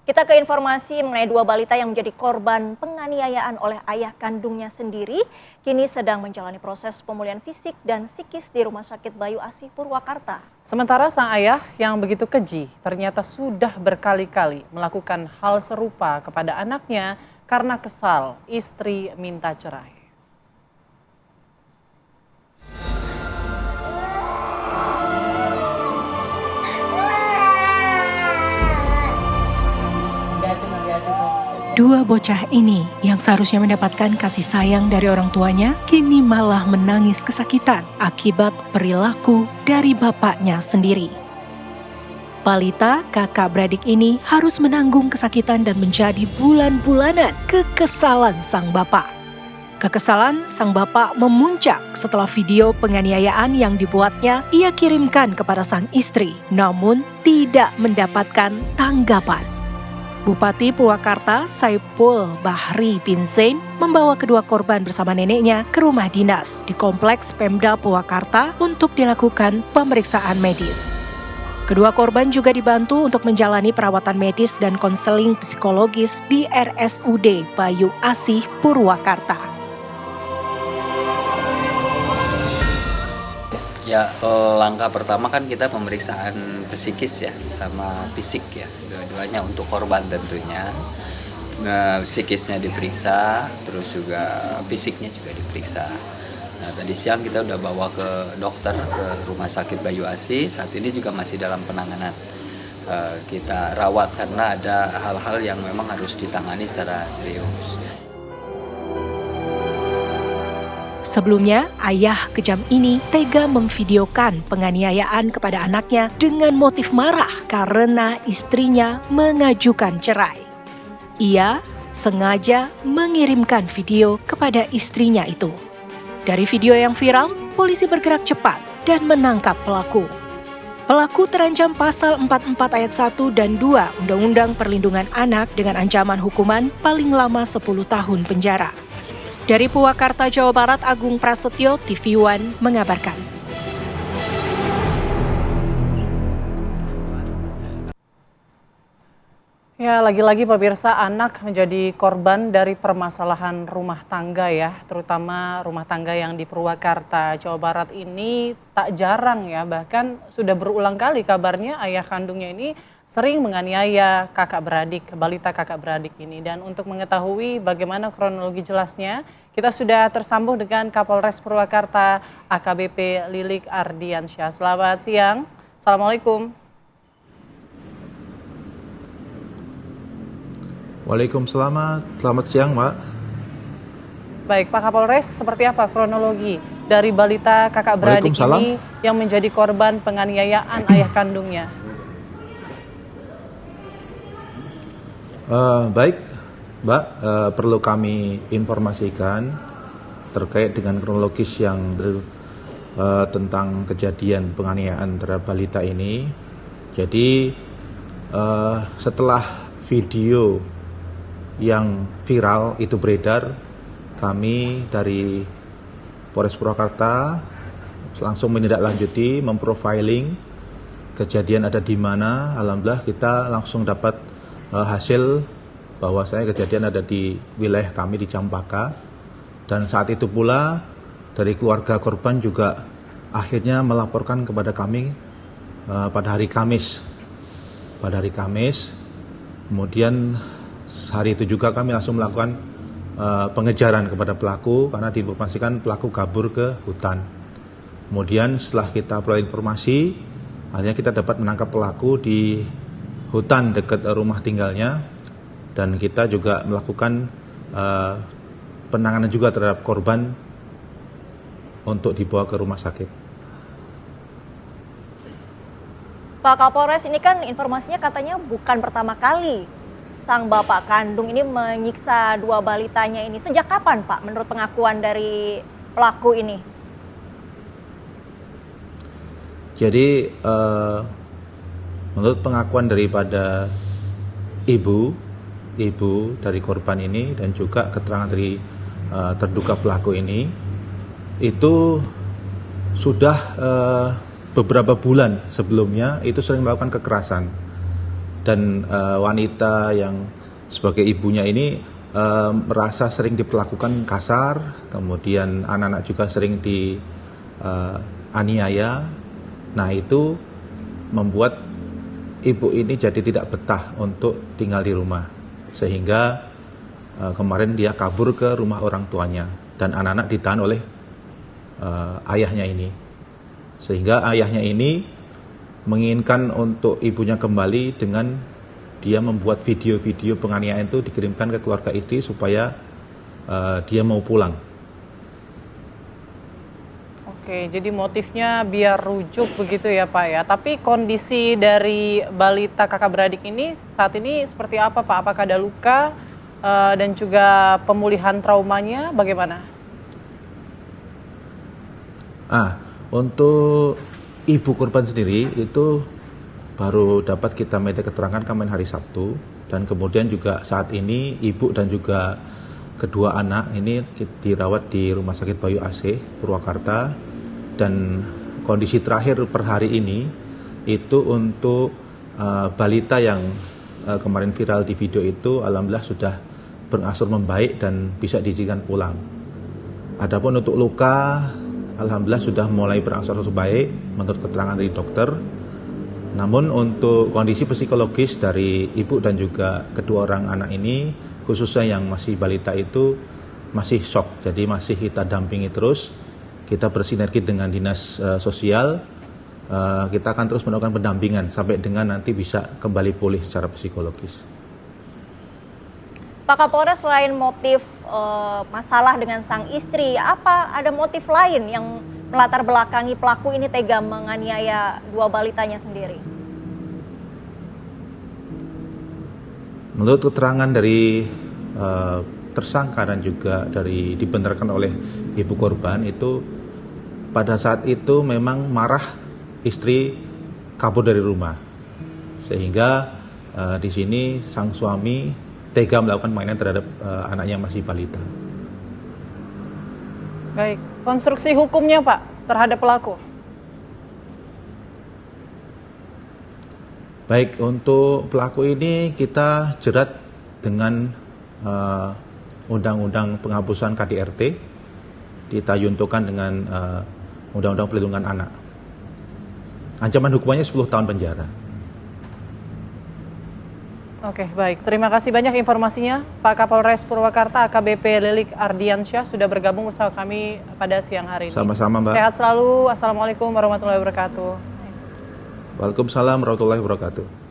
Kita ke informasi mengenai dua balita yang menjadi korban penganiayaan oleh ayah kandungnya sendiri, kini sedang menjalani proses pemulihan fisik dan psikis di Rumah Sakit Bayu Asih Purwakarta. Sementara sang ayah yang begitu keji ternyata sudah berkali-kali melakukan hal serupa kepada anaknya karena kesal istri minta cerai. Dua bocah ini yang seharusnya mendapatkan kasih sayang dari orang tuanya, kini malah menangis kesakitan akibat perilaku dari bapaknya sendiri. Balita kakak beradik ini harus menanggung kesakitan dan menjadi bulan-bulanan kekesalan sang bapak. Kekesalan sang bapak memuncak setelah video penganiayaan yang dibuatnya ia kirimkan kepada sang istri, namun tidak mendapatkan tanggapan. Bupati Purwakarta Saipul Bahri bin Zain membawa kedua korban bersama neneknya ke rumah dinas di Kompleks Pemda Purwakarta untuk dilakukan pemeriksaan medis. Kedua korban juga dibantu untuk menjalani perawatan medis dan konseling psikologis di RSUD Bayu Asih Purwakarta. Ya, langkah pertama kan kita pemeriksaan psikis ya, sama fisik ya, dua-duanya untuk korban tentunya. Psikisnya diperiksa, terus juga fisiknya juga diperiksa. Nah, tadi siang kita udah bawa ke dokter ke Rumah Sakit Bayu Asih, saat ini juga masih dalam penanganan. Kita rawat karena ada hal-hal yang memang harus ditangani secara serius. Sebelumnya, ayah kejam ini tega memvideokan penganiayaan kepada anaknya dengan motif marah karena istrinya mengajukan cerai. Ia sengaja mengirimkan video kepada istrinya itu. Dari video yang viral, polisi bergerak cepat dan menangkap pelaku. Pelaku terancam pasal 44 ayat 1 dan 2 Undang-Undang Perlindungan Anak dengan ancaman hukuman paling lama 10 tahun penjara. Dari Purwakarta, Jawa Barat, Agung Prasetyo, TV One mengabarkan. Ya, lagi-lagi pemirsa, anak menjadi korban dari permasalahan rumah tangga ya, terutama rumah tangga yang di Purwakarta, Jawa Barat ini tak jarang ya, bahkan sudah berulang kali kabarnya ayah kandungnya ini sering menganiaya balita kakak beradik ini. Dan untuk mengetahui bagaimana kronologi jelasnya, kita sudah tersambung dengan Kapolres Purwakarta AKBP Lilik Ardiansyah. Selamat siang, Assalamualaikum. Waalaikumsalam, selamat siang Mbak. Baik Pak Kapolres, seperti apa kronologi dari balita kakak beradik ini yang menjadi korban penganiayaan ayah kandungnya? Baik Mbak, perlu kami informasikan terkait dengan kronologis yang tentang kejadian penganiayaan terhadap balita ini. Jadi setelah video yang viral itu beredar, kami dari Polres Purwakarta langsung menindaklanjuti, memprofiling kejadian ada di mana. Alhamdulillah kita langsung dapat hasil bahwasanya kejadian ada di wilayah kami di Campaka, dan saat itu pula dari keluarga korban juga akhirnya melaporkan kepada kami pada hari Kamis. Kemudian hari itu juga kami langsung melakukan pengejaran kepada pelaku karena diinformasikan pelaku kabur ke hutan. Kemudian setelah kita peroleh informasi, akhirnya kita dapat menangkap pelaku di hutan dekat rumah tinggalnya, dan kita juga melakukan penanganan juga terhadap korban untuk dibawa ke rumah sakit. Pak Kapolres, ini kan informasinya katanya bukan pertama kali sang bapak kandung ini menyiksa dua balitanya ini. Sejak kapan Pak menurut pengakuan dari pelaku ini? Jadi menurut pengakuan daripada ibu dari korban ini dan juga keterangan dari terduga pelaku ini, itu sudah beberapa bulan sebelumnya itu sering melakukan kekerasan. Dan wanita yang sebagai ibunya ini merasa sering diperlakukan kasar, kemudian anak-anak juga sering dianiaya. Nah itu membuat ibu ini jadi tidak betah untuk tinggal di rumah, sehingga kemarin dia kabur ke rumah orang tuanya dan anak-anak ditahan oleh ayahnya ini, sehingga ayahnya ini menginginkan untuk ibunya kembali dengan dia membuat video-video penganiayaan itu dikirimkan ke keluarga istri supaya dia mau pulang. Oke, jadi motifnya biar rujuk begitu ya Pak ya. Tapi kondisi dari balita kakak beradik ini saat ini seperti apa Pak? Apakah ada luka dan juga pemulihan traumanya bagaimana? Untuk ibu korban sendiri itu baru dapat kita minta keterangan kemarin hari Sabtu, dan kemudian juga saat ini ibu dan juga kedua anak ini dirawat di Rumah Sakit Bayu AC Purwakarta, dan kondisi terakhir per hari ini itu untuk balita yang kemarin viral di video itu alhamdulillah sudah berangsur membaik dan bisa diizinkan pulang. Adapun untuk luka alhamdulillah sudah mulai berangsur baik menurut keterangan dari dokter. Namun untuk kondisi psikologis dari ibu dan juga kedua orang anak ini, khususnya yang masih balita itu masih shock. Jadi masih kita dampingi terus, kita bersinergi dengan dinas sosial, kita akan terus melakukan pendampingan sampai dengan nanti bisa kembali pulih secara psikologis. Pak Kapolres, selain motif masalah dengan sang istri, apa ada motif lain yang melatar belakangi pelaku ini tega menganiaya dua balitanya sendiri? Menurut keterangan dari tersangka dan juga dari dibenarkan oleh ibu korban itu, pada saat itu memang marah istri kabur dari rumah, sehingga di sini sang suami tega melakukan mainan terhadap anaknya yang masih balita. Baik, konstruksi hukumnya Pak terhadap pelaku? Baik, untuk pelaku ini kita jerat dengan Undang-Undang Penghapusan KDRT, kita juntukan dengan Undang-Undang Perlindungan Anak. Ancaman hukumannya 10 tahun penjara. Oke, baik. Terima kasih banyak informasinya Pak Kapolres Purwakarta AKBP Lilik Ardiansyah sudah bergabung bersama kami pada siang hari ini. Sama-sama Mbak. Sehat selalu. Assalamualaikum warahmatullahi wabarakatuh. Waalaikumsalam warahmatullahi wabarakatuh.